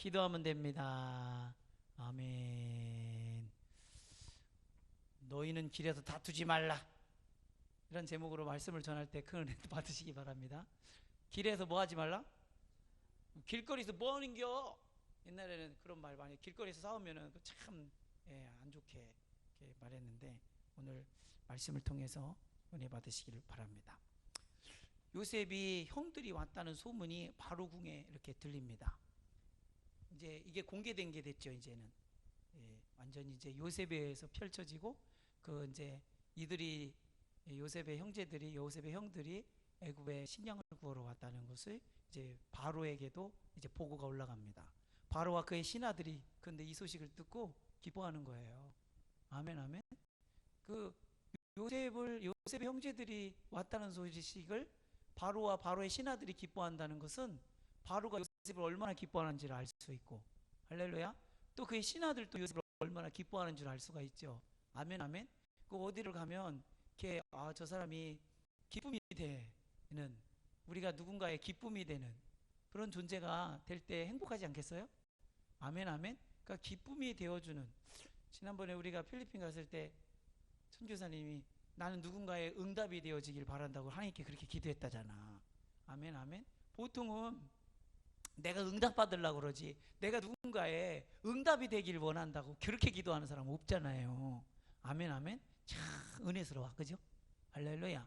기도하면 됩니다. 아멘. 너희는 길에서 다투지 말라. 이런 제목으로 말씀을 전할 때 큰 은혜 받으시기 바랍니다. 길에서 뭐 하지 말라? 길거리에서 뭐 하는겨? 옛날에는 그런 말 많이, 길거리에서 싸우면은 참 안 좋게 이렇게 말했는데, 오늘 말씀을 통해서 은혜 받으시기를 바랍니다. 요셉이 형들이 왔다는 소문이 바로 궁에 이렇게 들립니다. 이제 이게 공개된 게 됐죠. 이제는 완전히 이제 요셉에 의해서 펼쳐지고, 그 이제 이들이, 요셉의 형들이 애굽에 식량을 구하러 왔다는 것을 이제 바로에게도 이제 보고가 올라갑니다. 바로와 그의 신하들이 근데 이 소식을 듣고 기뻐하는 거예요. 아멘, 아멘. 그 요셉의 형제들이 왔다는 소식을 바로와 바로의 신하들이 기뻐한다는 것은 바로가 요셉을 얼마나 기뻐하는지를 알 수 있고, 할렐루야. 또 그의 신하들도 요셉을 얼마나 기뻐하는 줄 알 수가 있죠. 아멘, 아멘. 그 어디를 가면 이렇게 저 사람이 기쁨이 되는, 우리가 누군가의 기쁨이 되는 그런 존재가 될 때 행복하지 않겠어요? 아멘, 아멘. 그러니까 기쁨이 되어주는. 지난번에 우리가 필리핀 갔을 때 선교사님이 나는 누군가의 응답이 되어지길 바란다고 하나님께 그렇게 기도했다잖아. 아멘, 아멘. 보통은 내가 응답 받으려고 그러지, 내가 누군가의 응답이 되길 원한다고 그렇게 기도하는 사람 없잖아요. 아멘, 아멘. 참 은혜스러워, 그죠? 할렐루야.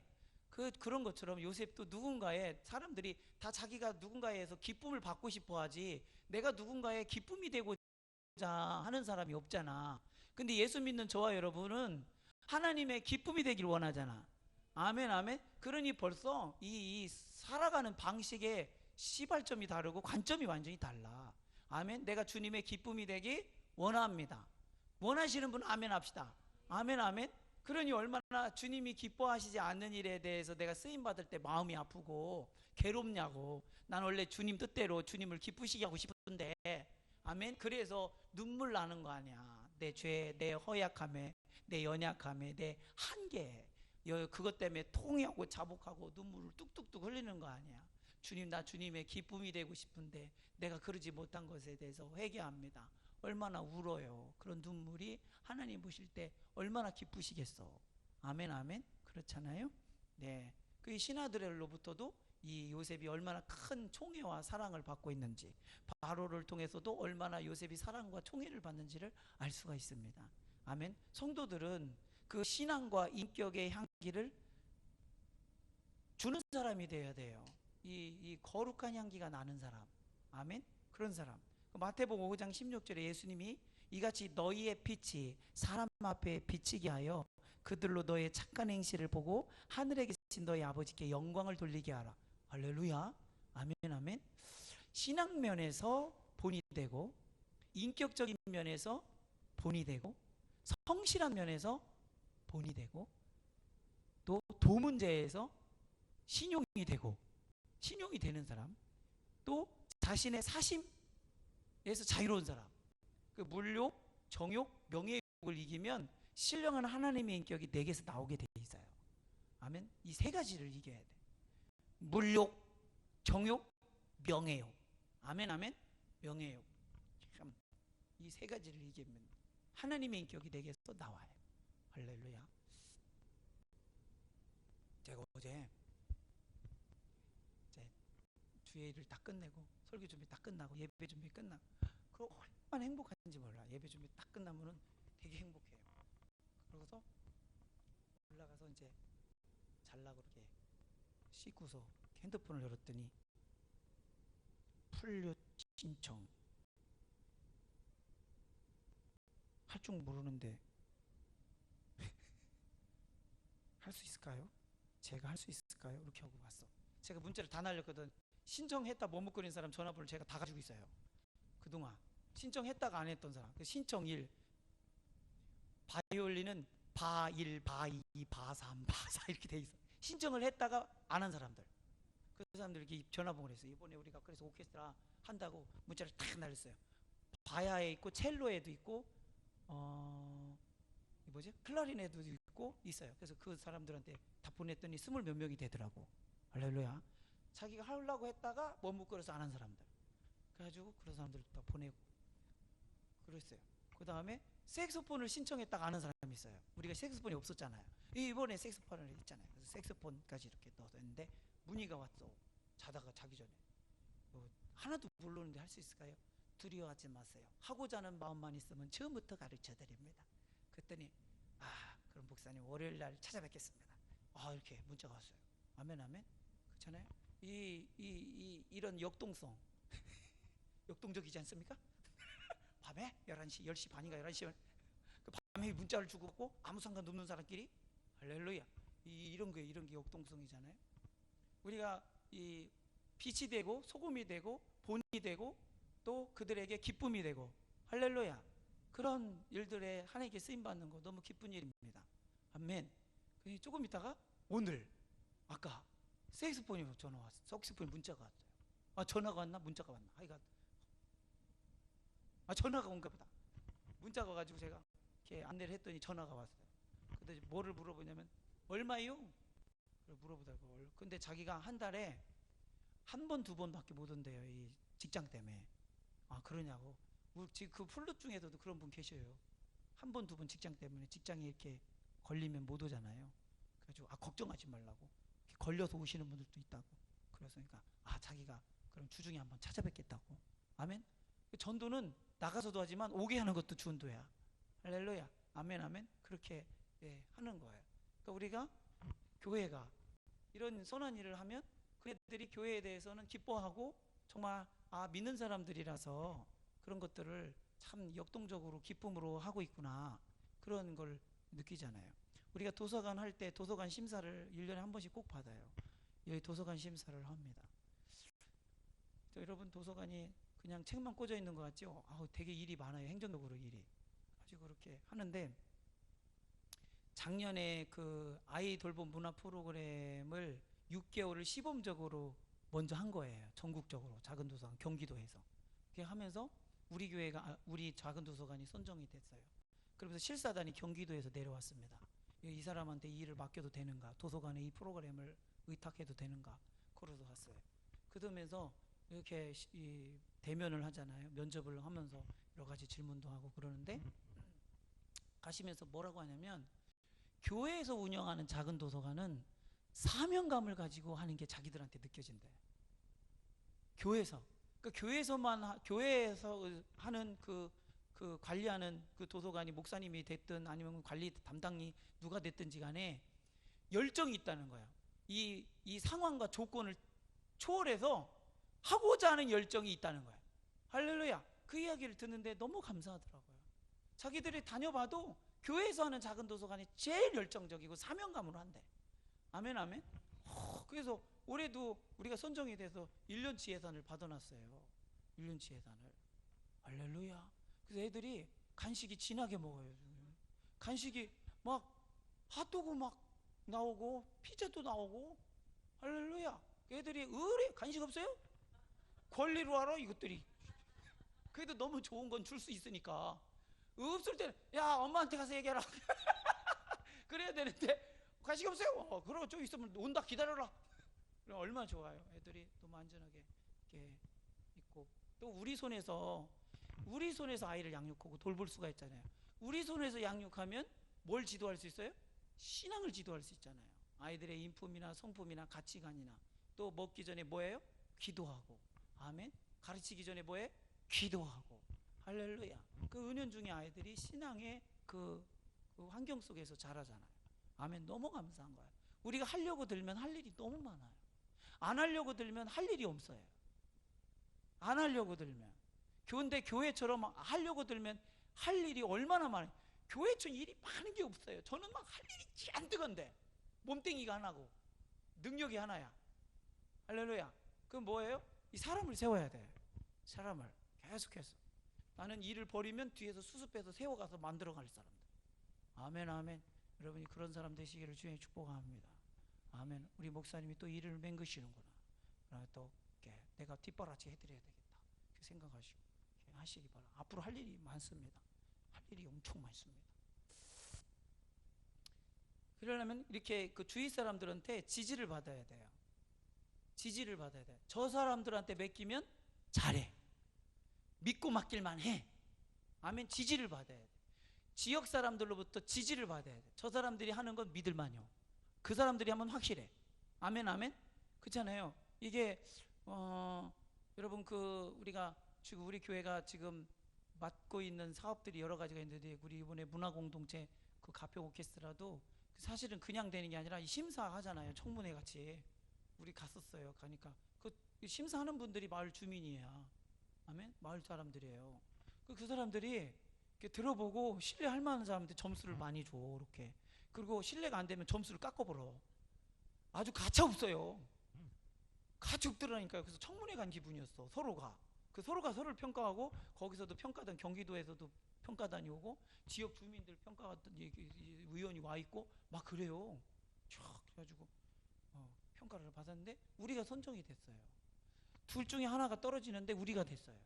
그런 것처럼 요셉도 누군가의, 사람들이 다 자기가 누군가에서 기쁨을 받고 싶어 하지, 내가 누군가의 기쁨이 되고자 하는 사람이 없잖아. 근데 예수 믿는 저와 여러분은 하나님의 기쁨이 되길 원하잖아. 아멘, 아멘. 그러니 벌써 이 살아가는 방식의 시발점이 다르고 관점이 완전히 달라. 아멘. 내가 주님의 기쁨이 되기 원합니다. 원하시는 분 아멘 합시다. 아멘, 아멘. 그러니 얼마나 주님이 기뻐하시지 않는 일에 대해서 내가 쓰임받을 때 마음이 아프고 괴롭냐고. 난 원래 주님 뜻대로 주님을 기쁘시게 하고 싶은데, 아멘. 그래서 눈물 나는 거 아니야. 내 죄, 내 허약함에, 내 연약함에, 내 한계, 그것 때문에 통회하고 자복하고 눈물을 뚝뚝뚝 흘리는 거 아니야. 주님, 나 주님의 기쁨이 되고 싶은데 내가 그러지 못한 것에 대해서 회개합니다. 얼마나 울어요. 그런 눈물이 하나님 보실 때 얼마나 기쁘시겠어. 아멘, 아멘. 그렇잖아요. 네. 그 신하들로부터도 이 요셉이 얼마나 큰 총애와 사랑을 받고 있는지, 바로를 통해서도 얼마나 요셉이 사랑과 총애를 받는지를 알 수가 있습니다. 아멘. 성도들은 그 신앙과 인격의 향기를 주는 사람이 되어야 돼요. 이 거룩한 향기가 나는 사람. 아멘. 그런 사람. 마태복음 5장 16절에 예수님이 이같이 너희의 빛이 사람 앞에 비치게 하여 그들로 너의 착한 행실을 보고 하늘에 계신 너희 아버지께 영광을 돌리게 하라. 할렐루야. 아멘, 아멘. 신앙 면에서 본이 되고, 인격적인 면에서 본이 되고, 성실한 면에서 본이 되고, 또 도문제에서 신용이 되고, 신용이 되는 사람, 또 자신의 사심에서 자유로운 사람. 그 물욕, 정욕, 명예욕을 이기면 신령한 하나님의 인격이 내게서 나오게 돼 있어요. 아멘. 이 세 가지를 이겨야 돼. 물욕, 정욕, 명예욕. 아멘, 아멘. 명예욕. 참, 이 세 가지를 이기면 하나님의 인격이 내게서 나와요. 할렐루야. 제가 어제 주의 일을 다 끝내고 설교 준비 다 끝나고 예배 준비 끝나고, 그럼 얼마나 행복한지 몰라. 예배 준비 딱 끝나면은 되게 행복해요. 그러고서 올라가서 이제 잘라고 그렇게 씻고서 핸드폰을 열었더니 풀류 신청 할 줄 모르는데 할 수 있을까요? 제가 할 수 있을까요? 이렇게 하고 왔어. 제가 문자를 다 날렸거든. 신청했다 머뭇거리는 사람 전화번호를 제가 다 가지고 있어요. 그동안 신청했다가 안 했던 사람, 그 신청 1, 바이올린은 바1, 바2, 바3, 바4 이렇게 돼 있어. 신청을 했다가 안 한 사람들, 그 사람들에게 전화번호를 했어요. 이번에 우리가 그래서 오케스트라 한다고 문자를 탁 날렸어요. 바야에 있고 첼로에도 있고 클라리넷도 있고 있어요. 그래서 그 사람들한테 다 보냈더니 20 몇 명이 되더라고. 할렐루야. 자기가 하려고 했다가 머뭇거려서 안 한 사람들. 그래가지고 그런 사람들 다 보내고 그랬어요. 그 다음에 색소폰을 신청했다가 아는 사람이 있어요. 우리가 색소폰이 없었잖아요. 이번에 색소폰을 했잖아요. 그래서 색소폰까지 이렇게 넣어서 했는데 문의가 왔어. 자다가 자기 전에. 하나도 모르는데 할 수 있을까요? 두려워하지 마세요. 하고자 하는 마음만 있으면 처음부터 가르쳐 드립니다. 그랬더니 그럼 목사님 월요일 날 찾아뵙겠습니다. 이렇게 문자가 왔어요. 아멘 아멘. 그렇잖아요. 이런 역동성 역동적이지 않습니까? 밤에 11시 10시 반인가 11시 그 밤에 문자를 주고 받고 아무 상관도 없는 사람끼리 할렐루야. 이런 게 역동성이잖아요. 우리가 이 빛이 되고 소금이 되고 본이 되고 또 그들에게 기쁨이 되고 할렐루야. 그런 일들에 하나님께 쓰임 받는 거 너무 기쁜 일입니다. 아멘. 조금 있다가 오늘 아까 색소폰으로 전화 왔어. 색소폰 문자가 왔어요. 전화가 왔나 문자가 왔나 하여간 전화가 온가 보다. 문자가 와가지고 제가 이렇게 안내를 했더니 전화가 왔어요. 근데 뭐를 물어보냐면 얼마요? 그걸 물어보더라고요. 근데 자기가 한 달에 한 번, 두 번밖에 못 온대요. 이 직장 때문에. 그러냐고. 지금 그 플룻 중에서도 그런 분 계셔요. 한 번, 두 번 직장 때문에 직장에 이렇게 걸리면 못 오잖아요. 그래가지고 걱정하지 말라고. 걸려서 오시는 분들도 있다고. 그랬으니까 자기가 그럼 주중에 한번 찾아뵙겠다고. 아멘. 전도는 나가서도 하지만 오게 하는 것도 전도야. 할렐루야. 아멘 아멘. 그렇게 하는 거예요. 그러니까 우리가 교회가 이런 선한 일을 하면 그들이 교회에 대해서는 기뻐하고 정말 믿는 사람들이라서 그런 것들을 참 역동적으로 기쁨으로 하고 있구나 그런 걸 느끼잖아요. 우리가 도서관 할 때 도서관 심사를 1년에 한 번씩 꼭 받아요. 여기 도서관 심사를 합니다. 여러분 도서관이 그냥 책만 꽂아 있는 것 같죠? 되게 일이 많아요. 행정적으로 일이. 가지고 그렇게 하는데 작년에 그 아이 돌봄 문화 프로그램을 6개월을 시범적으로 먼저 한 거예요. 전국적으로 작은 도서관 경기도에서. 그렇게 하면서 우리 교회가 우리 작은 도서관이 선정이 됐어요. 그러면서 실사단이 경기도에서 내려왔습니다. 이 사람한테 이 일을 맡겨도 되는가? 도서관에 이 프로그램을 의탁해도 되는가? 그러러 갔어요. 그러면서 이렇게 대면을 하잖아요. 면접을 하면서 여러 가지 질문도 하고 그러는데 가시면서 뭐라고 하냐면 교회에서 운영하는 작은 도서관은 사명감을 가지고 하는 게 자기들한테 느껴진대. 교회에서. 그러니까 교회에서 하는 그 관리하는 그 도서관이 목사님이 됐든 아니면 관리 담당이 누가 됐든지 간에 열정이 있다는 거야. 이 상황과 조건을 초월해서 하고자 하는 열정이 있다는 거야. 할렐루야. 그 이야기를 듣는데 너무 감사하더라고요. 자기들이 다녀봐도 교회에서 하는 작은 도서관이 제일 열정적이고 사명감으로 한대. 아멘 아멘. 그래서 올해도 우리가 선정이 돼서 1년치 예산을 받아놨어요. 1년치 예산을. 할렐루야. 그래서 애들이 간식이 진하게 먹어요. 간식이 막 핫도그 막 나오고 피자도 나오고 할렐루야. 애들이 의뢰 간식 없어요? 권리로 알아 이것들이. 그래도 너무 좋은 건 줄 수 있으니까 없을 때는 야 엄마한테 가서 얘기해라. 그래야 되는데 간식 없어요. 그러고 좀 있으면 온다 기다려라. 얼마나 좋아요. 애들이 너무 안전하게 이렇게 있고 또 우리 손에서 아이를 양육하고 돌볼 수가 있잖아요. 우리 손에서 양육하면 뭘 지도할 수 있어요? 신앙을 지도할 수 있잖아요. 아이들의 인품이나 성품이나 가치관이나 또 먹기 전에 뭐예요? 기도하고. 아멘. 가르치기 전에 뭐해? 기도하고. 할렐루야. 그 은연중에 아이들이 신앙의 그 환경 속에서 자라잖아요. 아멘. 너무 감사한 거예요. 우리가 하려고 들면 할 일이 너무 많아요. 안 하려고 들면 할 일이 없어요. 안 하려고 들면. 근데 교회처럼 하려고 들면 할 일이 얼마나 많아요. 교회처럼 일이 많은 게 없어요. 저는 막 할 일이 잔뜩한데 몸뚱이가 하나고 능력이 하나야. 할렐루야. 그럼 뭐예요? 이 사람을 세워야 돼. 사람을 계속해서. 나는 일을 버리면 뒤에서 수습해서 세워가서 만들어갈 사람들. 아멘 아멘. 여러분이 그런 사람 되시기를 주의 축복합니다. 아멘. 우리 목사님이 또 일을 맹그시는구나. 또 내가 뒷바라지 해드려야 되겠다. 이렇게 생각하시고 하시기 바랍니다. 앞으로 할 일이 많습니다. 할 일이 엄청 많습니다. 그러려면 이렇게 그 주위 사람들한테 지지를 받아야 돼요. 지지를 받아야 돼요. 저 사람들한테 맡기면 잘해. 믿고 맡길만 해. 아멘. 지지를 받아야 돼. 지역 사람들로부터 지지를 받아야 돼. 저 사람들이 하는 건 믿을만요. 그 사람들이 하면 확실해. 아멘 아멘. 그렇잖아요. 이게 여러분 우리가 지금 우리 교회가 지금 맡고 있는 사업들이 여러 가지가 있는데, 우리 이번에 문화공동체 그 가평 오케스트라도 사실은 그냥 되는 게 아니라 심사하잖아요. 청문회 같이 우리 갔었어요. 가니까 그 심사하는 분들이 마을 주민이에요. 아멘. 마을 사람들이에요. 그 사람들이 이렇게 들어보고 신뢰할 만한 사람한테 점수를 많이 줘. 이렇게. 그리고 신뢰가 안 되면 점수를 깎아버려. 아주 가차 없어요. 가차 없더라니까요. 그래서 청문회 간 기분이었어. 서로가 서로를 평가하고, 거기서도 평가단, 경기도에서도 평가단이 오고, 지역 주민들 평가단 의원이 와 있고 막 그래요. 쫙 그래가지고 평가를 받았는데 우리가 선정이 됐어요. 둘 중에 하나가 떨어지는데 우리가 됐어요.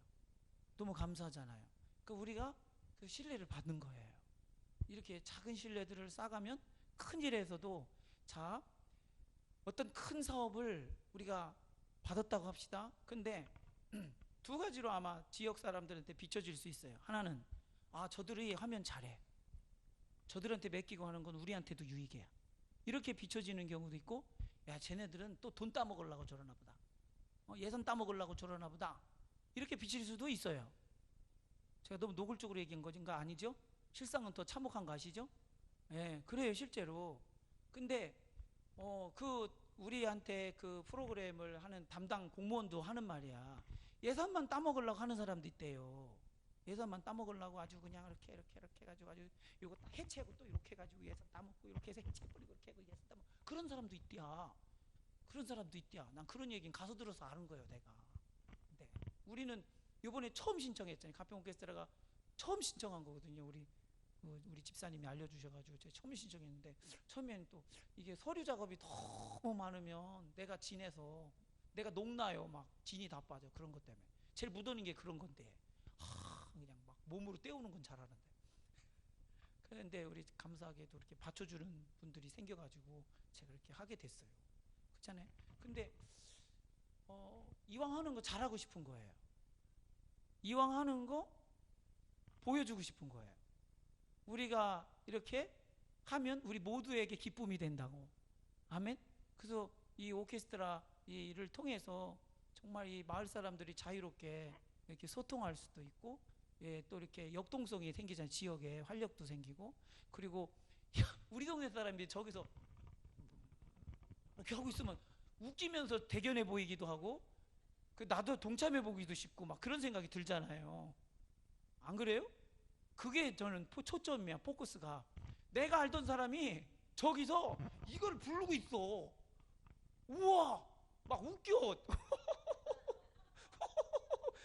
너무 감사하잖아요. 그러니까 우리가 그 신뢰를 받는 거예요. 이렇게 작은 신뢰들을 쌓아가면 큰 일에서도, 자, 어떤 큰 사업을 우리가 받았다고 합시다. 근데 두 가지로 아마 지역 사람들한테 비춰질 수 있어요. 하나는, 저들이 하면 잘해. 저들한테 맡기고 하는 건 우리한테도 유익이야. 이렇게 비춰지는 경우도 있고, 야, 쟤네들은 또 돈 따먹으려고 저러나 보다. 예산 따먹으려고 저러나 보다. 이렇게 비칠 수도 있어요. 제가 너무 노골적으로 얘기한 거인가? 아니죠? 실상은 더 참혹한 거 아시죠? 예, 그래요, 실제로. 근데 우리한테 그 프로그램을 하는 담당 공무원도 하는 말이야. 예산만 따먹으려고 하는 사람도 있대요. 예산만 따먹으려고 아주 그냥 이렇게 해가지고 아주 이거 해체하고 또 이렇게 해가지고 예산 따먹고 이렇게 해서 해체해버리고 이렇게 하고 예산 따먹고, 그런 사람도 있대야. 그런 사람도 있대야. 난 그런 얘기는 가서 들어서 아는 거예요, 내가. 근데 우리는 이번에 처음 신청했잖아요. 가평 오케스트라가 처음 신청한 거거든요. 우리 집사님이 알려주셔가지고 제가 처음 신청했는데, 처음에는 또 이게 서류 작업이 너무 많으면 내가 진해서 내가 녹나요. 막 진이 다 빠져. 그런 것 때문에 제일 묻어는 게 그런 건데, 그냥 막 몸으로 때우는 건 잘하는데. 그런데 우리 감사하게도 이렇게 받쳐주는 분들이 생겨가지고 제가 이렇게 하게 됐어요. 그렇잖아요. 근데 이왕 하는 거 잘하고 싶은 거예요. 이왕 하는 거 보여주고 싶은 거예요. 우리가 이렇게 하면 우리 모두에게 기쁨이 된다고. 아멘. 그래서 이 오케스트라 일을 통해서 정말 이 마을 사람들이 자유롭게 이렇게 소통할 수도 있고, 예, 또 이렇게 역동성이 생기잖아요. 지역에 활력도 생기고. 그리고 우리 동네 사람들이 저기서 이렇게 하고 있으면 웃기면서 대견해 보이기도 하고, 나도 동참해 보기도 싶고 막 그런 생각이 들잖아요. 안 그래요? 그게 저는 초점이야. 포커스가. 내가 알던 사람이 저기서 이걸 부르고 있어. 우와, 막 웃겨.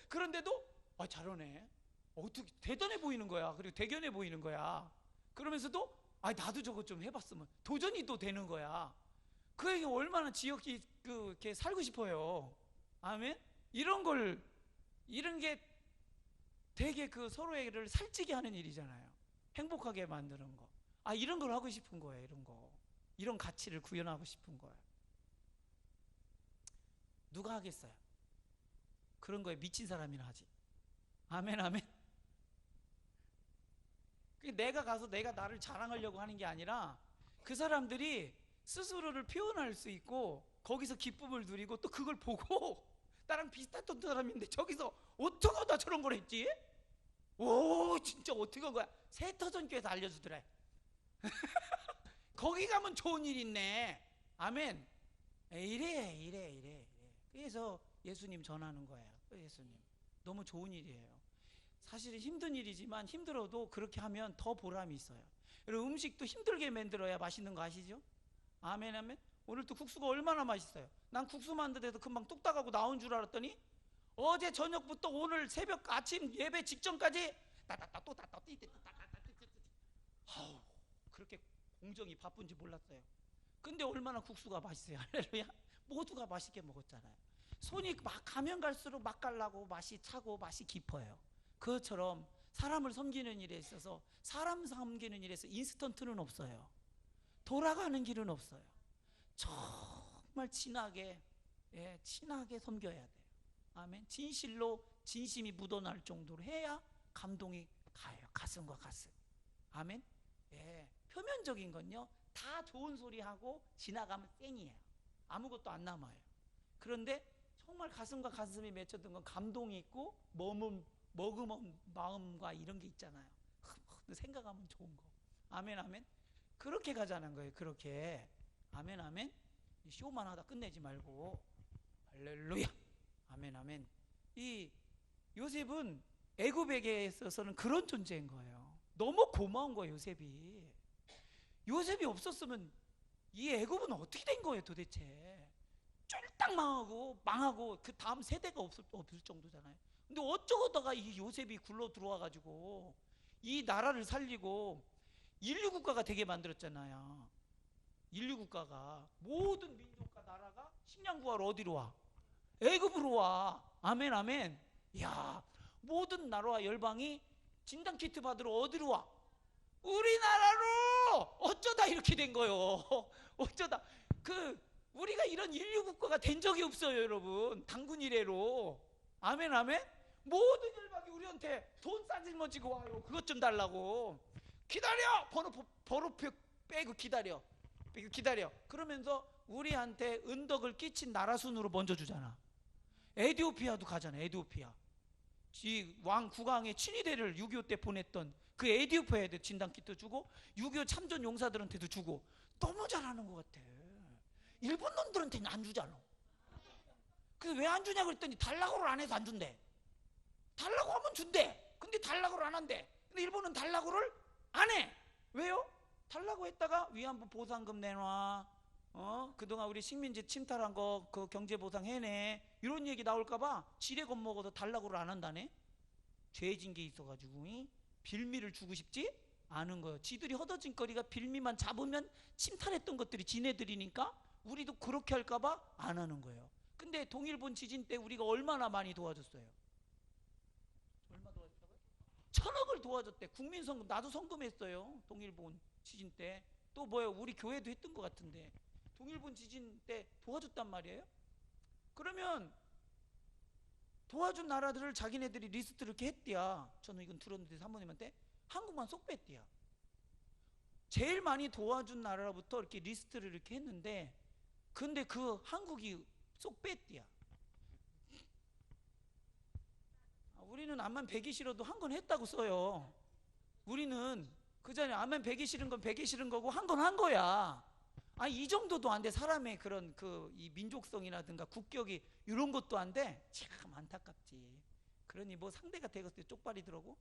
그런데도 잘하네. 어떻게 대단해 보이는 거야. 그리고 대견해 보이는 거야. 그러면서도 나도 저거 좀 해봤으면, 도전이 또 되는 거야. 그게 얼마나 지역이 이렇게 살고 싶어요. 아멘. 이런 게 되게 서로를 살찌게 하는 일이잖아요. 행복하게 만드는 거. 이런 걸 하고 싶은 거예요. 이런 가치를 구현하고 싶은 거예요. 누가 하겠어요? 그런 거에 미친 사람이나 하지. 아멘 아멘. 내가 가서 내가 나를 자랑하려고 하는 게 아니라, 그 사람들이 스스로를 표현할 수 있고 거기서 기쁨을 누리고, 또 그걸 보고 나랑 비슷했던 사람인데 저기서 어떻게 하다 저런 걸 했지? 오, 진짜 어떻게 한 거야? 새터전교에서 알려주더래. 거기 가면 좋은 일 있네. 아멘. 이래. 그래서 예수님 전하는 거예요. 예수님 너무 좋은 일이에요. 사실은 힘든 일이지만, 힘들어도 그렇게 하면 더 보람이 있어요. 여러분, 음식도 힘들게 만들어야 맛있는 거 아시죠? 아멘 아멘. 오늘 또 국수가 얼마나 맛있어요. 난 국수 만드는데도 금방 뚝딱 하고 나온 줄 알았더니, 어제 저녁부터 오늘 새벽 아침 예배 직전까지 그렇게 공정이 바쁜지 몰랐어요. 근데 얼마나 국수가 맛있어요. 할렐루야. 모두가 맛있게 먹었잖아요. 손이 막 가면 갈수록 맛깔나고 맛이 차고 맛이 깊어요. 그것처럼 사람을 섬기는 일에 있어서, 사람 섬기는 일에서 인스턴트는 없어요. 돌아가는 길은 없어요. 정말 친하게 섬겨야 돼요. 아멘. 진실로 진심이 묻어날 정도로 해야 감동이 가요. 가슴과 가슴. 아멘. 예, 표면적인 건요 다 좋은 소리 하고 지나가면 땡이에요. 아무것도 안 남아요. 그런데 정말 가슴과 가슴이 맺혔던 건 감동이 있고 머금은 마음과 이런 게 있잖아요. 생각하면 좋은 거. 아멘 아멘. 그렇게 가자는 거예요. 그렇게. 아멘 아멘. 쇼만 하다 끝내지 말고 할렐루야. 아멘 아멘. 이 요셉은 애굽에게 있어서는 그런 존재인 거예요. 너무 고마운 거예요. 요셉이 없었으면 이 애굽은 어떻게 된 거예요 도대체. 쫄딱 망하고 그 다음 세대가 없을 정도잖아요. 근데 어쩌다가 이 요셉이 굴러 들어와 가지고 이 나라를 살리고 인류 국가가 되게 만들었잖아요. 인류 국가가 모든 민족과 나라가 식량 구하러 어디로 와? 애굽으로 와. 아멘 아멘. 야, 모든 나라와 열방이 진단 키트 받으러 어디로 와? 우리나라로. 어쩌다 이렇게 된 거예요. 어쩌다 우리가 이런 인류 국가가 된 적이 없어요, 여러분. 당군 이래로. 아멘 아멘. 모든 열방이 우리한테 돈 싸질머지고 와요. 그것 좀 달라고. 기다려. 번호표 빼고 기다려. 그러면서 우리한테 은덕을 끼친 나라 순으로 먼저 주잖아. 에티오피아도 가잖아. 에티오피아. 이 왕 국왕의 친위대를 6.25 때 보냈던 그 에티오피아에도 진단키트 주고 6.25 참전 용사들한테도 주고 너무 잘하는 것 같아. 일본 놈들한테는 안 주잖아. 그래서 왜 안 주냐 그랬더니 달라고를 안 해서 안 준대. 달라고 하면 준대. 근데 달라고를 안 한대. 근데 일본은 달라고를 안 해. 왜요? 달라고 했다가 위안부 보상금 내놔. 그동안 우리 식민지 침탈한 거 그 경제보상 해내. 이런 얘기 나올까봐 지레 겁먹어서 달라고를 안 한다네. 죄진 게 있어가지고 빌미를 주고 싶지 않은 거예요. 지들이 허더진 거리가 빌미만 잡으면 침탈했던 것들이 지네들이니까 우리도 그렇게 할까봐 안 하는 거예요. 근데 동일본 지진 때 우리가 얼마나 많이 도와줬어요? 얼마 도와줬다고요? 1,000억을 도와줬대. 국민성금. 나도 성금했어요. 동일본 지진 때. 또 뭐예요? 우리 교회도 했던 것 같은데 동일본 지진 때 도와줬단 말이에요. 그러면 도와준 나라들을 자기네들이 리스트를 이렇게 했대야. 저는 이건 들었는데 사모님한테 한국만 쏙 뺐대야. 제일 많이 도와준 나라부터 이렇게 리스트를 이렇게 했는데 근데 그 한국이 쏙 뺐대야. 우리는 암만 배기 싫어도 한 건 했다고 써요. 우리는 그 전에 암만 배기 싫은 건 배기 싫은 거고 한 건 한 거야. 이 정도도 안 돼. 사람의 그런 이 민족성이라든가 국격이 이런 것도 안 돼. 참 안타깝지. 그러니 뭐 상대가 되겠을 때 쪽발이더라고.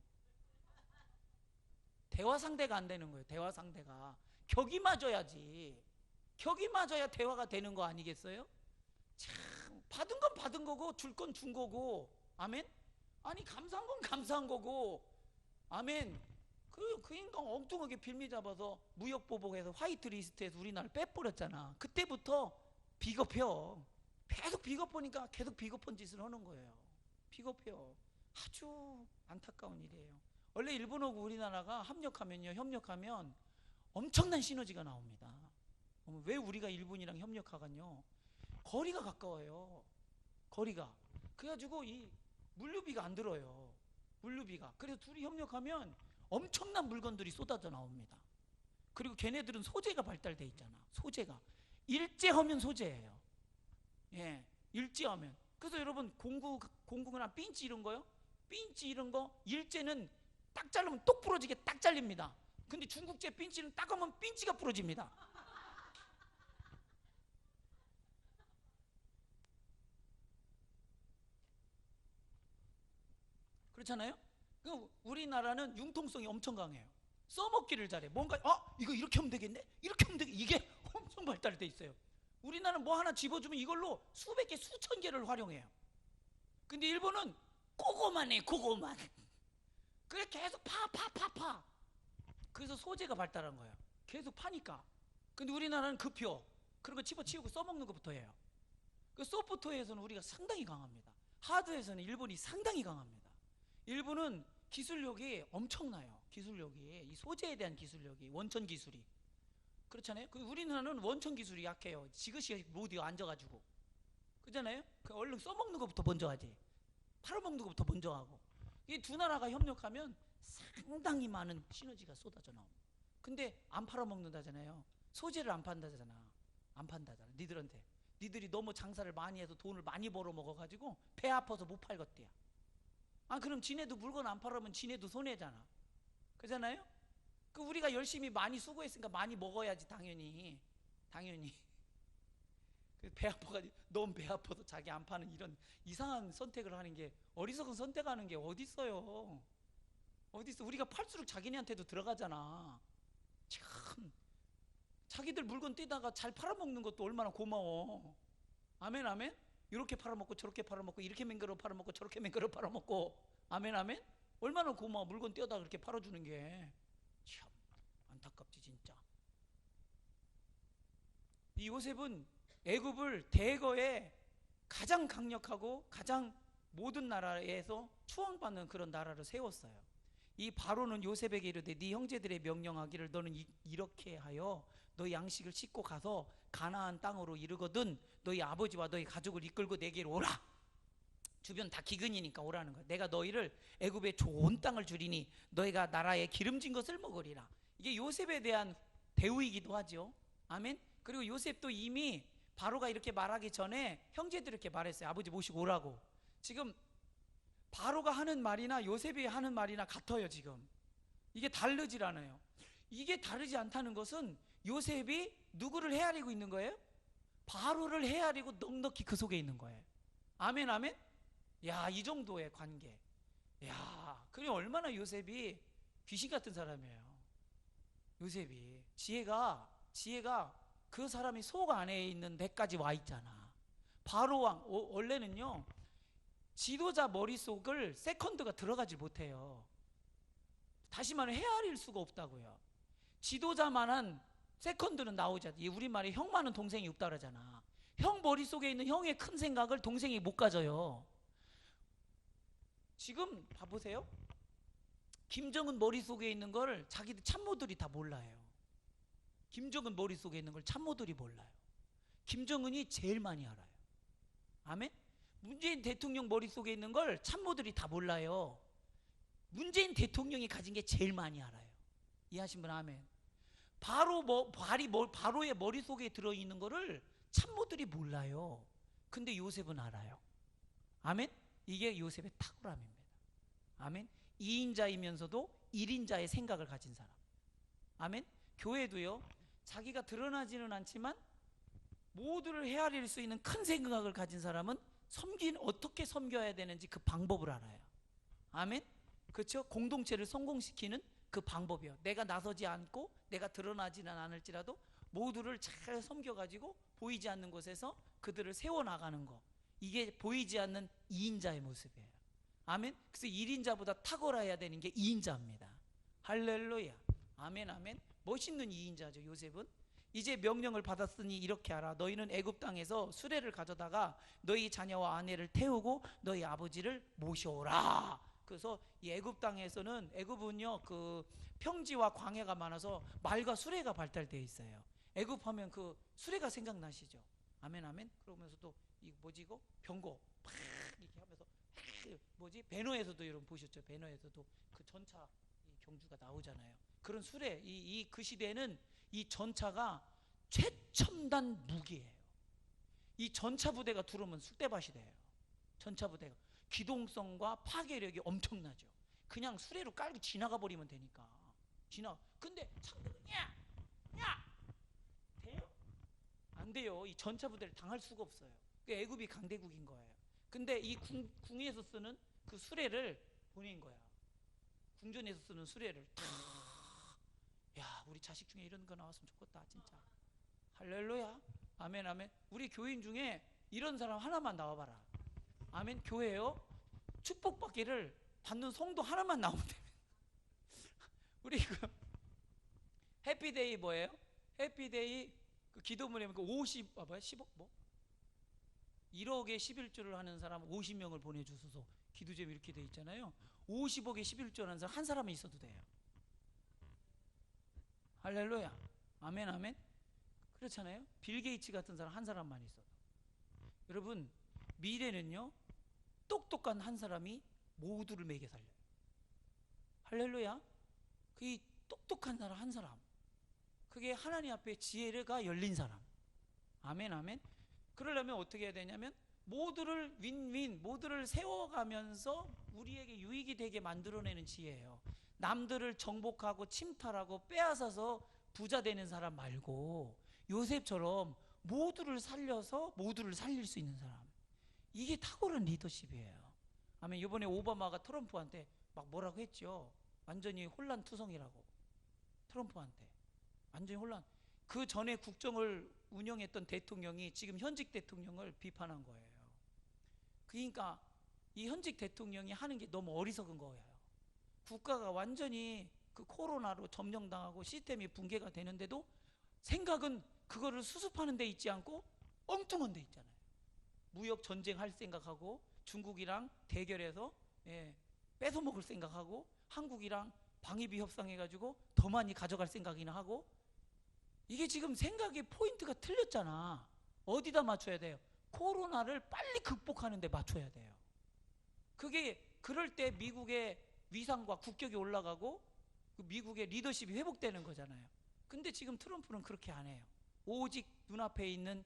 대화 상대가 안 되는 거예요. 대화 상대가 격이 맞아야지. 격이 맞아야 대화가 되는 거 아니겠어요? 참 받은 건 받은 거고 줄 건 준 거고. 아멘. 아니 감사한 건 감사한 거고. 아멘. 그 인간 엉뚱하게 빌미 잡아서 무역보복해서 화이트리스트에서 우리나라를 빼버렸잖아. 그때부터 비겁해요. 계속 비겁하니까 계속 비겁한 짓을 하는 거예요. 비겁해요. 아주 안타까운 일이에요. 원래 일본하고 우리나라가 협력하면 엄청난 시너지가 나옵니다. 왜 우리가 일본이랑 협력하간요? 거리가 가까워요. 거리가. 그래가지고 이 물류비가 안 들어요. 물류비가. 그래서 둘이 협력하면 엄청난 물건들이 쏟아져 나옵니다. 그리고 걔네들은 소재가 발달돼 있잖아. 소재가 일제하면 소재예요. 예, 일제하면. 그래서 여러분 공구나 핀치 이런 거요. 핀치 이런 거 일제는 딱 자르면 똑 부러지게 딱 잘립니다. 근데 중국제 핀치는 딱 하면 핀치가 부러집니다. 그렇잖아요. 우리나라는 융통성이 엄청 강해요. 써먹기를 잘해. 뭔가 이거 이렇게 하면 되겠네? 이렇게 하면 되겠네? 이게 엄청 발달돼 있어요. 우리나라는 뭐 하나 집어주면 이걸로 수백 개, 수천 개를 활용해요. 근데 일본은 그거만 해. 그거만. 그래 계속 파. 그래서 소재가 발달한 거예요. 계속 파니까. 근데 우리나라는 급혀. 그런 거 집어치우고 써먹는 것부터 해요. 그 소프트웨어에서는 우리가 상당히 강합니다. 하드에서는 일본이 상당히 강합니다. 일본은 기술력이 엄청나요. 기술력이 이 소재에 대한 기술력이 원천 기술이 그렇잖아요. 우리나라는 원천 기술이 약해요. 지그시 로디오 앉아가지고 그렇잖아요. 얼른 써먹는 것부터 먼저 하지. 팔아먹는 것부터 먼저 하고. 이 두 나라가 협력하면 상당히 많은 시너지가 쏟아져 나옵니다. 근데 안 팔아먹는다잖아요. 소재를 안 판다잖아. 안 판다잖아. 니들한테. 니들이 너무 장사를 많이 해서 돈을 많이 벌어 먹어가지고 배 아파서 못 팔겠대요. 아, 그럼 지네도 물건 안 팔으면 지네도 손해잖아. 그잖아요? 그 우리가 열심히 많이 수고했으니까 많이 먹어야지, 당연히. 배 아파가지고 너무 배 아파서 자기 안 파는 이런 이상한 선택을 하는 게, 어리석은 선택하는 게 어딨어요. 어딨어. 우리가 팔수록 자기네한테도 들어가잖아. 참, 자기들 물건 떼다가 잘 팔아먹는 것도 얼마나 고마워. 아멘 아멘. 이렇게 팔아먹고 저렇게 팔아먹고, 이렇게 맹글어 팔아먹고 저렇게 맹글어 팔아먹고, 아멘 아멘. 얼마나 고마워. 물건 떼어다 그렇게 팔아주는 게. 참 안타깝지 진짜. 이 요셉은 애굽을 대거에 가장 강력하고 가장 모든 나라에서 추앙받는 그런 나라를 세웠어요. 이 바로는 요셉에게 이르되 네 형제들의 명령하기를 너는 이렇게 하여 너희 양식을 싣고 가서 가나안 땅으로 이르거든 너희 아버지와 너희 가족을 이끌고 내게로 오라. 주변 다 기근이니까 오라는 거야. 내가 너희를 애굽의 좋은 땅을 주리니 너희가 나라의 기름진 것을 먹으리라. 이게 요셉에 대한 대우이기도 하죠. 아멘. 그리고 요셉도 이미 바로가 이렇게 말하기 전에 형제들 이렇게 말했어요. 아버지 모시고 오라고. 지금 바로가 하는 말이나 요셉이 하는 말이나 같아요. 지금 이게 다르질 않아요. 이게 다르지 않다는 것은 요셉이 누구를 헤아리고 있는 거예요? 바로를 헤아리고 넉넉히 그 속에 있는 거예요. 아멘 아멘. 야, 이 정도의 관계. 야, 그래 얼마나 요셉이 귀신 같은 사람이에요. 요셉이 지혜가 그 사람이 속 안에 있는 데까지 와 있잖아. 바로 왕 원래는요 지도자 머릿속을 세컨드가 들어가지 못해요. 다시 말해 헤아릴 수가 없다고요. 지도자만한 세컨드는 나오지 않아. 우리말에 형 많은 동생이 없다 그러잖아. 형 머릿속에 있는 형의 큰 생각을 동생이 못 가져요. 지금 봐보세요. 김정은 머릿속에 있는 걸 자기들 참모들이 다 몰라요. 김정은 머릿속에 있는 걸 참모들이 몰라요. 김정은이 제일 많이 알아요. 아멘? 문재인 대통령 머릿속에 있는 걸 참모들이 다 몰라요. 문재인 대통령이 가진 게 제일 많이 알아요. 이해하신 분 아멘. 바로의 머릿속에 들어있는 거를 참모들이 몰라요. 근데 요셉은 알아요. 아멘? 이게 요셉의 탁월함입니다. 아멘? 2인자이면서도 1인자의 생각을 가진 사람. 아멘? 교회도요 자기가 드러나지는 않지만 모두를 헤아릴 수 있는 큰 생각을 가진 사람은 어떻게 섬겨야 되는지 그 방법을 알아요. 아멘? 그렇죠? 공동체를 성공시키는 그 방법이요. 내가 나서지 않고 내가 드러나지는 않을지라도 모두를 잘 섬겨가지고 보이지 않는 곳에서 그들을 세워나가는 거. 이게 보이지 않는 2인자의 모습이에요. 아멘? 그래서 1인자보다 탁월해야 되는 게 2인자입니다. 할렐루야. 아멘 아멘. 멋있는 2인자죠 요셉은. 이제 명령을 받았으니 이렇게 하라. 너희는 애굽 땅에서 수레를 가져다가 너희 자녀와 아내를 태우고 너희 아버지를 모셔오라. 그래서 이 애굽 땅에서는, 애굽은요 그 평지와 광야가 많아서 말과 수레가 발달되어 있어요. 애굽 하면 그 수레가 생각나시죠? 아멘 아멘. 그러면서도 이 뭐지 이거 병거 팍 이렇게 하면서 배너에서도 여러분 보셨죠? 배너에서도 그 전차 이 경주가 나오잖아요. 그런 수레, 그 시대에는 이 전차가 최첨단 무기예요. 이 전차 부대가 들어오면 쑥대밭이 돼요. 전차 부대가 기동성과 파괴력이 엄청나죠. 그냥 수레로 깔고 지나가 버리면 되니까. 근데 상대는 야 돼요? 안 돼요. 이 전차 부대를 당할 수가 없어요. 애굽이 강대국인 거예요. 근데 이 궁에서 쓰는 그 수레를 보낸 거야. 궁전에서 쓰는 수레를 야, 우리 자식 중에 이런 거 나왔으면 좋겠다 진짜. 할렐루야. 아멘 아멘. 우리 교인 중에 이런 사람 하나만 나와봐라. 아멘. 교회요 축복받기를 받는 성도 하나만 나오면 됩니다. 우리 그 해피데이 뭐예요? 해피데이 그 기도문에 10억 뭐 1억에 11조를 하는 사람 50명을 보내주소서. 기도제목 이렇게 돼 있잖아요. 50억에 11조 하는 사람 한 사람이 있어도 돼요. 할렐루야. 아멘 아멘. 그렇잖아요. 빌 게이츠 같은 사람 한 사람만 있어도. 여러분 미래는요 똑똑한 한 사람이 모두를 먹여 살려요. 할렐루야. 그 똑똑한 사람 한 사람, 그게 하나님 앞에 지혜가 열린 사람. 아멘 아멘. 그러려면 어떻게 해야 되냐면 모두를 윈윈, 모두를 세워가면서 우리에게 유익이 되게 만들어내는 지혜예요. 남들을 정복하고 침탈하고 빼앗아서 부자 되는 사람 말고 요셉처럼 모두를 살려서 모두를 살릴 수 있는 사람. 이게 탁월한 리더십이에요. 아멘. 이번에 오바마가 트럼프한테 막 뭐라고 했죠. 완전히 혼란투성이라고. 트럼프한테 완전히 혼란. 그 전에 국정을 운영했던 대통령이 지금 현직 대통령을 비판한 거예요. 그러니까 이 현직 대통령이 하는 게 너무 어리석은 거예요. 국가가 완전히 그 코로나로 점령당하고 시스템이 붕괴가 되는데도 생각은 그거를 수습하는 데 있지 않고 엉뚱한 데 있잖아요. 무역 전쟁 할 생각하고 중국이랑 대결해서 뺏어먹을 생각하고 한국이랑 방위비 협상해가지고 더 많이 가져갈 생각이나 하고. 이게 지금 생각의 포인트가 틀렸잖아. 어디다 맞춰야 돼요? 코로나를 빨리 극복하는 데 맞춰야 돼요. 그게 그럴 때 미국의 위상과 국격이 올라가고 그 미국의 리더십이 회복되는 거잖아요. 근데 지금 트럼프는 그렇게 안 해요. 오직 눈앞에 있는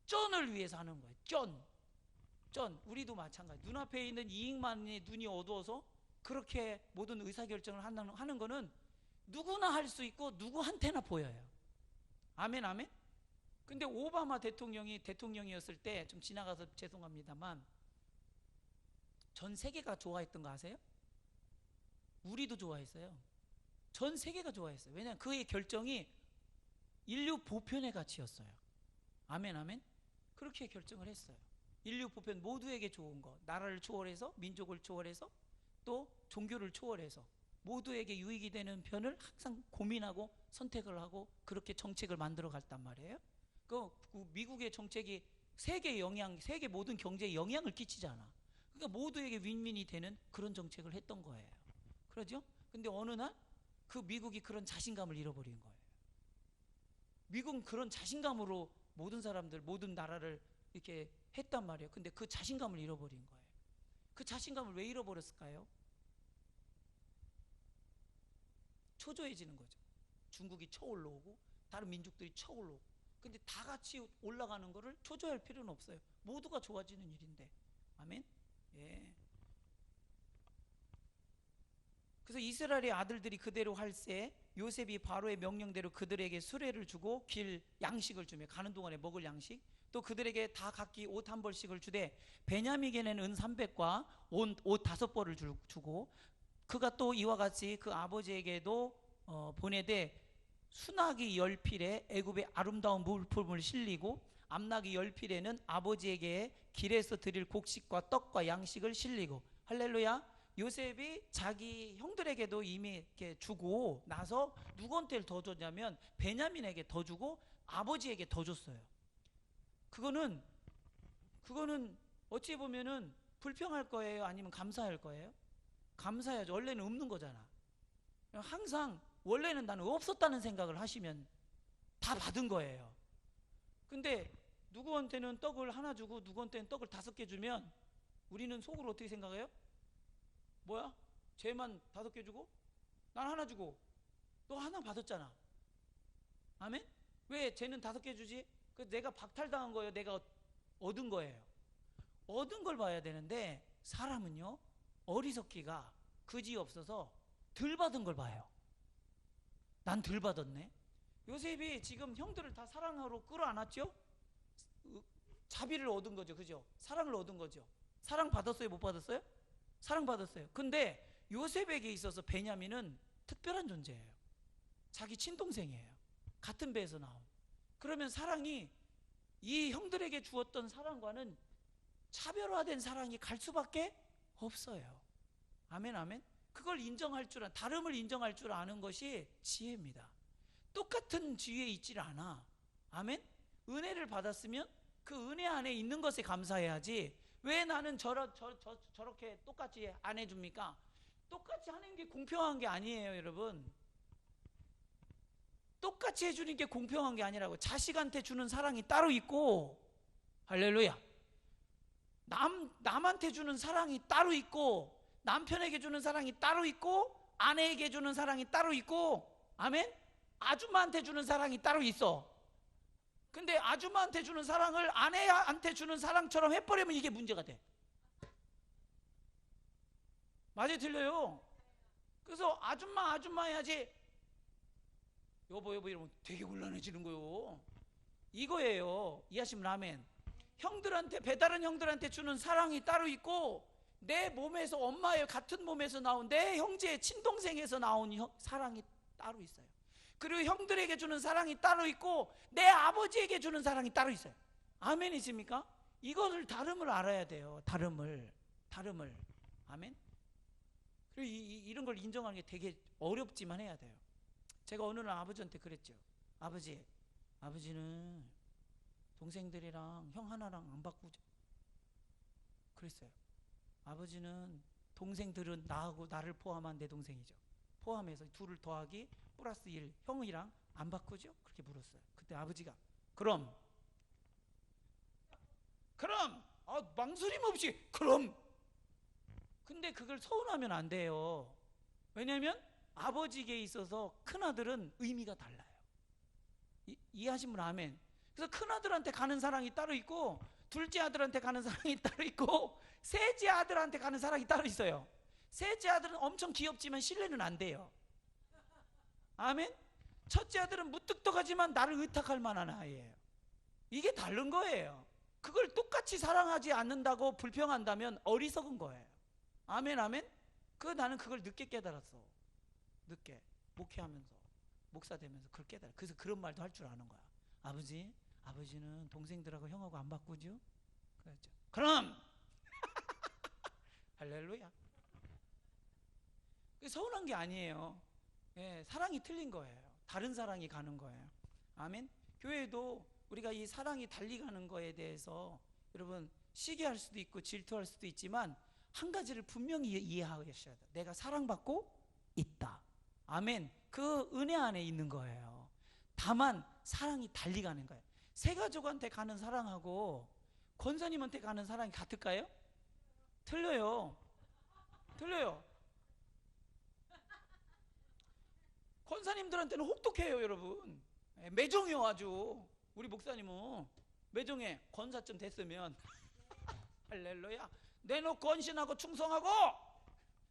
쩐을 위해서 하는 거예요. 쩐. 우리도 마찬가지. 눈앞에 있는 이익만에 눈이 어두워서 그렇게 모든 의사결정을 하는 거는 누구나 할 수 있고 누구한테나 보여요. 아멘 아멘. 근데 오바마 대통령이었을 때, 좀 지나가서 죄송합니다만, 전 세계가 좋아했던 거 아세요? 우리도 좋아했어요. 전 세계가 좋아했어요. 왜냐하면 그의 결정이 인류 보편의 가치였어요. 아멘 아멘. 그렇게 결정을 했어요. 인류 보편 모두에게 좋은 거, 나라를 초월해서, 민족을 초월해서, 또 종교를 초월해서 모두에게 유익이 되는 편을 항상 고민하고 선택을 하고 그렇게 정책을 만들어 갔단 말이에요. 그 미국의 정책이 세계 모든 경제에 영향을 끼치잖아. 그러니까 모두에게 윈윈이 되는 그런 정책을 했던 거예요. 그러죠? 근데 어느 날 그 미국이 그런 자신감을 잃어버린 거예요. 미국은 그런 자신감으로 모든 사람들, 모든 나라를 이렇게 했단 말이에요. 근데 그 자신감을 잃어버린 거예요. 그 자신감을 왜 잃어버렸을까요? 초조해지는 거죠. 중국이 쳐올라오고 다른 민족들이 쳐올라오고. 근데 다 같이 올라가는 거를 초조할 필요는 없어요. 모두가 좋아지는 일인데. 아멘. 예. 그래서 이스라엘의 아들들이 그대로 할세 요셉이 바로의 명령대로 그들에게 수레를 주고 길 양식을 주며, 가는 동안에 먹을 양식, 또 그들에게 다 각기 옷 한 벌씩을 주되 베냐민에게는 은 300과 옷 5벌을 주고, 그가 또 이와 같이 그 아버지에게도 보내되 순하기 10필에 애굽의 아름다운 물품을 실리고 암나기 10필에는 아버지에게 길에서 드릴 곡식과 떡과 양식을 실리고. 할렐루야. 요셉이 자기 형들에게도 이미 이렇게 주고 나서 누구한테 더 줬냐면 베냐민에게 더 주고 아버지에게 더 줬어요. 그거는 어찌 보면은 불평할 거예요? 아니면 감사할 거예요? 감사해야죠. 원래는 없는 거잖아. 항상 원래는 나는 없었다는 생각을 하시면 다 받은 거예요. 근데 누구한테는 떡을 하나 주고 누구한테는 떡을 5개 주면 우리는 속으로 어떻게 생각해요? 뭐야? 쟤만 5개 주고 난 하나 주고 너 하나 받았잖아. 아멘? 왜 쟤는 5개 주지? 그 내가 박탈당한 거예요? 내가 얻은 거예요? 얻은 걸 봐야 되는데 사람은요 어리석기가 그지 없어서 덜 받은 걸 봐요. 난 덜 받았네. 요셉이 지금 형들을 다 사랑으로 끌어안았죠? 자비를 얻은 거죠. 그죠? 사랑을 얻은 거죠. 사랑 받았어요? 못 받았어요? 사랑 받았어요. 근데 요셉에게 있어서 베냐민은 특별한 존재예요. 자기 친동생이에요. 같은 배에서 나온. 그러면 사랑이 이 형들에게 주었던 사랑과는 차별화된 사랑이 갈 수밖에 없어요. 아멘 아멘. 그걸 다름을 인정할 줄 아는 것이 지혜입니다. 똑같은 지위에 있질 않아. 아멘. 은혜를 받았으면 그 은혜 안에 있는 것에 감사해야지. 왜 나는 저렇게 똑같이 안 해줍니까? 똑같이 하는 게 공평한 게 아니에요, 여러분. 똑같이 해주는 게 공평한 게 아니라고. 자식한테 주는 사랑이 따로 있고, 할렐루야. 남한테 주는 사랑이 따로 있고, 남편에게 주는 사랑이 따로 있고, 아내에게 주는 사랑이 따로 있고, 아멘? 아줌마한테 주는 사랑이 따로 있어. 근데 아줌마한테 주는 사랑을 아내한테 주는 사랑처럼 해버리면 이게 문제가 돼. 맞아요, 틀려요? 그래서 아줌마 해야지, 여보 이러면 되게 곤란해지는 거예요. 이거예요. 이해하시면 아멘. 다른 형들한테 주는 사랑이 따로 있고, 내 몸에서, 엄마의 같은 몸에서 나온 내 형제의 친동생에서 나온 사랑이 따로 있어요. 그리고 형들에게 주는 사랑이 따로 있고, 내 아버지에게 주는 사랑이 따로 있어요. 아멘이십니까? 이것을 다름을 알아야 돼요. 다름을. 아멘. 그리고 이런 걸 인정하는 게 되게 어렵지만 해야 돼요. 제가 어느 날 아버지한테 그랬죠. 아버지는 동생들이랑 형 하나랑 안 바꾸죠. 그랬어요. 아버지는 동생들은 나하고 나를 포함한 내 동생이죠. 포함해서 둘을 더하기 플러스 1 형이랑 안 바꾸죠? 그렇게 물었어요. 그때 아버지가 그럼 망설임 없이 그럼. 근데 그걸 서운하면 안 돼요. 왜냐하면 아버지에게 있어서 큰아들은 의미가 달라요. 이해하시면 아멘. 그래서 큰아들한테 가는 사랑이 따로 있고, 둘째 아들한테 가는 사랑이 따로 있고, 셋째 아들한테 가는 사랑이 따로 있어요. 셋째 아들은 엄청 귀엽지만 신뢰는 안 돼요. 아멘. 첫째 아들은 무뚝뚝하지만 나를 의탁할 만한 아이예요. 이게 다른 거예요. 그걸 똑같이 사랑하지 않는다고 불평한다면 어리석은 거예요. 아멘. 나는 그걸 늦게 깨달았어. 늦게 목회하면서, 목사 되면서 그걸 깨달아. 그래서 그런 말도 할 줄 아는 거야. 아버지는 동생들하고 형하고 안 바꾸죠? 그랬죠. 그럼 할렐루야. 서운한 게 아니에요. 예, 사랑이 틀린 거예요. 다른 사랑이 가는 거예요. 아멘. 교회도 우리가 이 사랑이 달리 가는 거에 대해서 여러분 시기할 수도 있고 질투할 수도 있지만 한 가지를 분명히 이해하셔야 돼요. 내가 사랑받고 있다. 아멘. 그 은혜 안에 있는 거예요. 다만 사랑이 달리 가는 거예요. 새가족한테 가는 사랑하고 권사님한테 가는 사랑이 같을까요? 틀려요. 권사님들한테는 혹독해요, 여러분. 매정해요, 아주. 우리 목사님은 매정해. 권사쯤 됐으면 할렐루야. 내놓고 건신하고 충성하고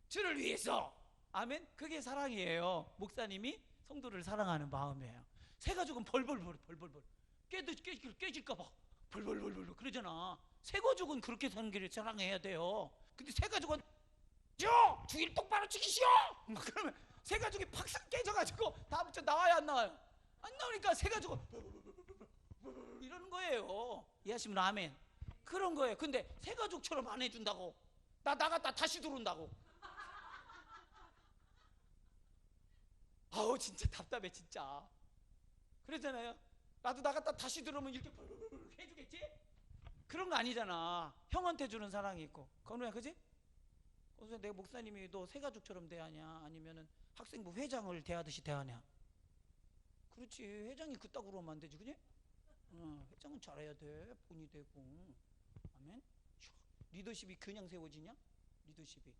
주를 위해서. 아멘. 그게 사랑이에요. 목사님이 성도를 사랑하는 마음이에요. 새가족은 벌벌벌 깨질까봐 벌벌벌 그러잖아. 새가족은 그렇게 사는 게 사랑해야 돼요. 근데 새가족은 주일 똑바로 지키시오. 그러면 새가족이 팍싹 깨져가지고 다음 주 나와요, 안 나와요? 안 나오니까 새가족은 이러는 거예요. 이해하시면 아멘. 그런 거예요. 근데 새가족처럼 안 해준다고, 나 나갔다 다시 들어온다고. 아우 진짜 답답해 진짜. 그러잖아요. 나도 나갔다 다시 들어오면 이렇게 해주겠지? 그런 거 아니잖아. 형한테 주는 사랑이 있고. 건우야, 그지? 그래서 내 목사님이 너 새가족처럼 대하냐, 아니면은 학생부 회장을 대하듯이 대하냐? 그렇지. 회장이 그따구로 하면 안 되지, 그지? 회장은 잘해야 돼. 본이 되고. 아멘. 리더십이 그냥 세워지냐? 리더십이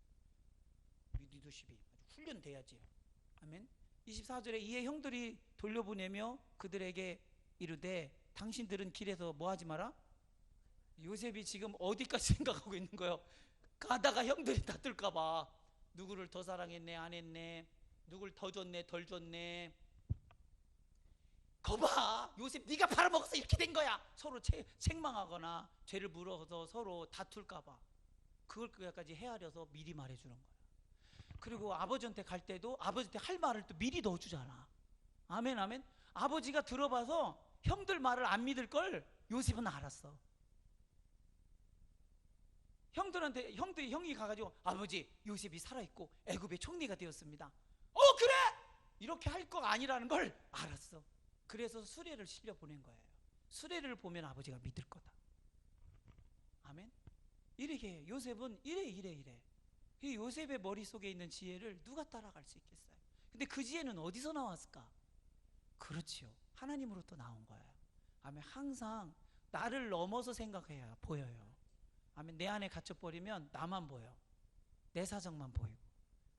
아주 훈련돼야지. 아멘. 24절에 이에 형들이 돌려보내며 그들에게 이르되 당신들은 길에서 뭐 하지 마라? 요셉이 지금 어디까지 생각하고 있는 거예요? 가다가 형들이 다툴까봐 누구를 더 사랑했네 안 했네, 누굴 더 줬네 덜 줬네. 거봐, 요셉 네가 팔아먹어서 이렇게 된 거야. 서로 책망하거나 죄를 물어서 서로 다툴까봐 그걸까지 헤아려서 미리 말해주는 거야. 그리고 아버지한테 갈 때도 아버지한테 할 말을 또 미리 넣어주잖아. 아멘. 아버지가 들어봐서 형들 말을 안 믿을 걸 요셉은 알았어. 형이 가가지고 아버지, 요셉이 살아있고 애굽의 총리가 되었습니다. 그래? 이렇게 할 거 아니라는 걸 알았어. 그래서 수레를 실려 보낸 거예요. 수레를 보면 아버지가 믿을 거다. 아멘. 이렇게 요셉은 이래. 이 요셉의 머릿속에 있는 지혜를 누가 따라갈 수 있겠어요? 근데 그 지혜는 어디서 나왔을까? 그렇지요, 하나님으로부터 나온 거예요. 아멘. 항상 나를 넘어서 생각해야 보여요. 아멘. 내 안에 갇혀버리면 나만 보여. 내 사정만 보이고.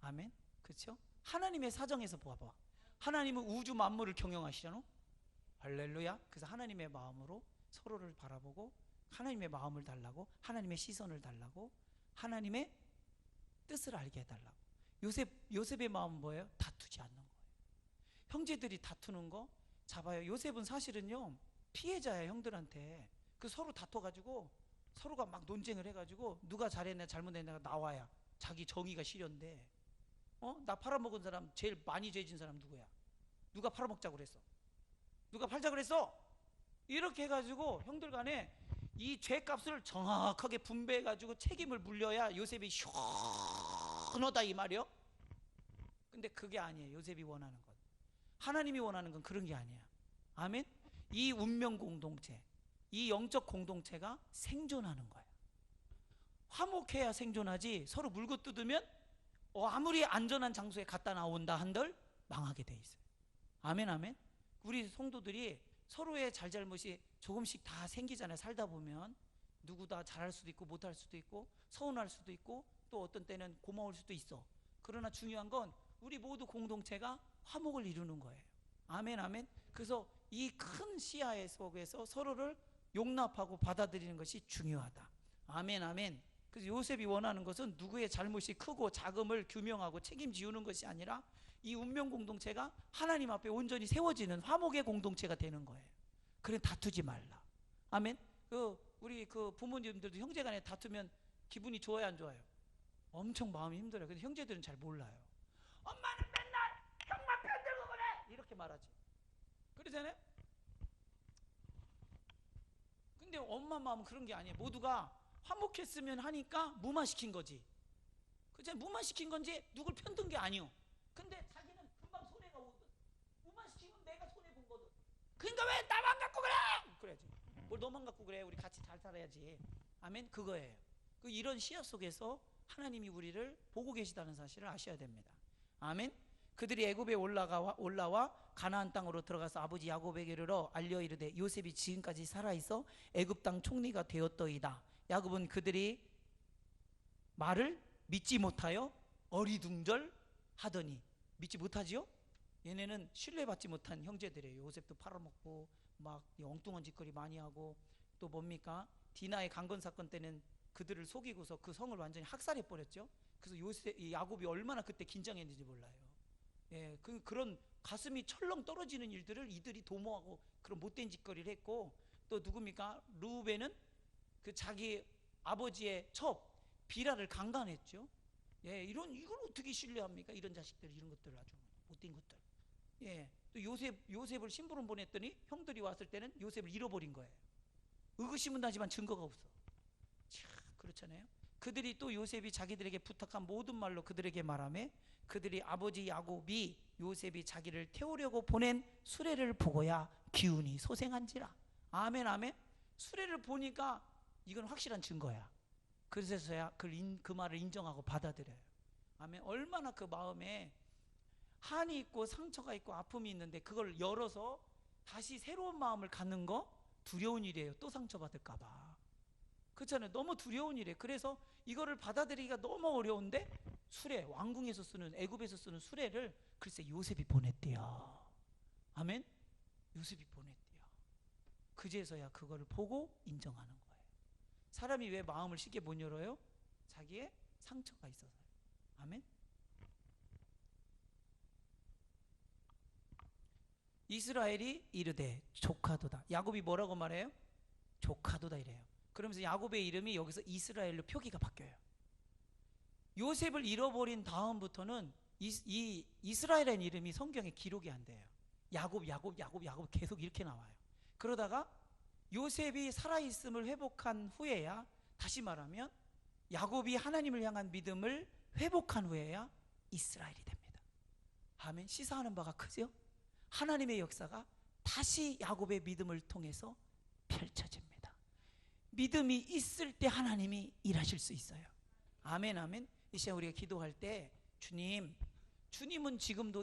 아멘. 그렇죠? 하나님의 사정에서 봐봐. 하나님은 우주 만물을 경영하시잖아. 할렐루야. 그래서 하나님의 마음으로 서로를 바라보고 하나님의 마음을 달라고, 하나님의 시선을 달라고, 하나님의 뜻을 알게 해달라고. 요셉의 마음은 뭐예요? 다투지 않는 거예요. 형제들이 다투는 거 잡아요. 요셉은 사실은요 피해자야. 형들한테 그 서로 다퉈가지고 서로가 막 논쟁을 해가지고 누가 잘했냐 잘못했냐가 나와야 자기 정의가 실현돼. 나 팔아먹은 사람 제일 많이 죄진 사람 누구야? 누가 팔아먹자고 그랬어? 누가 팔자고 그랬어? 이렇게 해가지고 형들 간에 이 죄값을 정확하게 분배해가지고 책임을 물려야 요셉이 시원하다 이 말이요. 근데 그게 아니에요. 요셉이 원하는 건, 하나님이 원하는 건 그런 게 아니야. 아멘. 이 운명 공동체, 이 영적 공동체가 생존하는 거야. 화목해야 생존하지 서로 물고 뜯으면 아무리 안전한 장소에 갖다 나온다 한들 망하게 돼 있어요. 아멘 아멘. 우리 성도들이 서로의 잘잘못이 조금씩 다 생기잖아요. 살다 보면 누구 다 잘할 수도 있고 못할 수도 있고 서운할 수도 있고 또 어떤 때는 고마울 수도 있어. 그러나 중요한 건 우리 모두 공동체가 화목을 이루는 거예요. 아멘 아멘. 그래서 이 큰 시야 속에서 서로를 용납하고 받아들이는 것이 중요하다. 아멘 아멘. 그래서 요셉이 원하는 것은 누구의 잘못이 크고 작음을 규명하고 책임지우는 것이 아니라 이 운명 공동체가 하나님 앞에 온전히 세워지는 화목의 공동체가 되는 거예요. 그래 다투지 말라. 아멘. 우리 부모님들도 형제간에 다투면 기분이 좋아요 안 좋아요? 엄청 마음이 힘들어요. 근데 형제들은 잘 몰라요. 엄마는 맨날 형만 편들고 그래 이렇게 말하지. 그러잖아요. 근데 엄마 마음은 그런 게 아니에요. 모두가 화목했으면 하니까 무마시킨 거지. 그죠? 무마시킨 건지 누굴 편든 게 아니요. 근데 자기는 금방 손해가 오거든. 무마시키면 내가 손해본 거든. 그러니까 왜 나만 갖고 그래? 그래야지. 뭘 너만 갖고 그래? 우리 같이 잘 살아야지. 아멘. 그거예요. 이런 시야 속에서 하나님이 우리를 보고 계시다는 사실을 아셔야 됩니다. 아멘. 그들이 애굽에 올라와 가나안 땅으로 들어가서 아버지 야곱에게 이르러 알려 이르되 요셉이 지금까지 살아있어 애굽 땅 총리가 되었더이다. 야곱은 그들이 말을 믿지 못하여 어리둥절하더니. 믿지 못하지요? 얘네는 신뢰받지 못한 형제들이에요. 요셉도 팔아먹고 막 엉뚱한 짓거리 많이 하고 또 뭡니까? 디나의 강건 사건 때는 그들을 속이고서 그 성을 완전히 학살해 버렸죠. 그래서 야곱이 얼마나 그때 긴장했는지 몰라요. 예, 그런 가슴이 철렁 떨어지는 일들을 이들이 도모하고 그런 못된 짓거리를 했고, 또 누굽니까? 루벤은 그 자기 아버지의 첩 비라를 강간했죠. 예, 이걸 어떻게 신뢰합니까? 이런 자식들, 이런 것들 아주 못된 것들. 예, 또 요셉을 심부름 보냈더니 형들이 왔을 때는 요셉을 잃어버린 거예요. 의구심은 나지만 증거가 없어. 참 그렇잖아요. 그들이 또 요셉이 자기들에게 부탁한 모든 말로 그들에게 말하며 그들이 아버지 야곱이 요셉이 자기를 태우려고 보낸 수레를 보고야 기운이 소생한지라. 아멘 아멘. 수레를 보니까 이건 확실한 증거야. 그래서야 그 말을 인정하고 받아들여요. 아멘. 얼마나 그 마음에 한이 있고 상처가 있고 아픔이 있는데 그걸 열어서 다시 새로운 마음을 갖는 거 두려운 일이에요. 또 상처받을까 봐. 그렇잖아요. 너무 두려운 일이에요. 그래서 이거를 받아들이기가 너무 어려운데 수레, 왕궁에서 쓰는, 애굽에서 쓰는 수레를 글쎄 요셉이 보냈대요. 아멘. 요셉이 보냈대요. 그제서야 그거를 보고 인정하는 거예요. 사람이 왜 마음을 쉽게 못 열어요? 자기의 상처가 있어서요. 아멘. 이스라엘이 이르되 조카도다. 야곱이 뭐라고 말해요? 조카도다 이래요. 그러면서 야곱의 이름이 여기서 이스라엘로 표기가 바뀌어요. 요셉을 잃어버린 다음부터는 이 이스라엘이라는 이름이 성경에 기록이 안 돼요. 야곱 계속 이렇게 나와요. 그러다가 요셉이 살아있음을 회복한 후에야, 다시 말하면 야곱이 하나님을 향한 믿음을 회복한 후에야 이스라엘이 됩니다. 아멘. 시사하는 바가 크죠? 하나님의 역사가 다시 야곱의 믿음을 통해서 펼쳐집니다. 믿음이 있을 때 하나님이 일하실 수 있어요. 아멘 아멘. 이 시간 우리가 기도할 때 주님은 지금도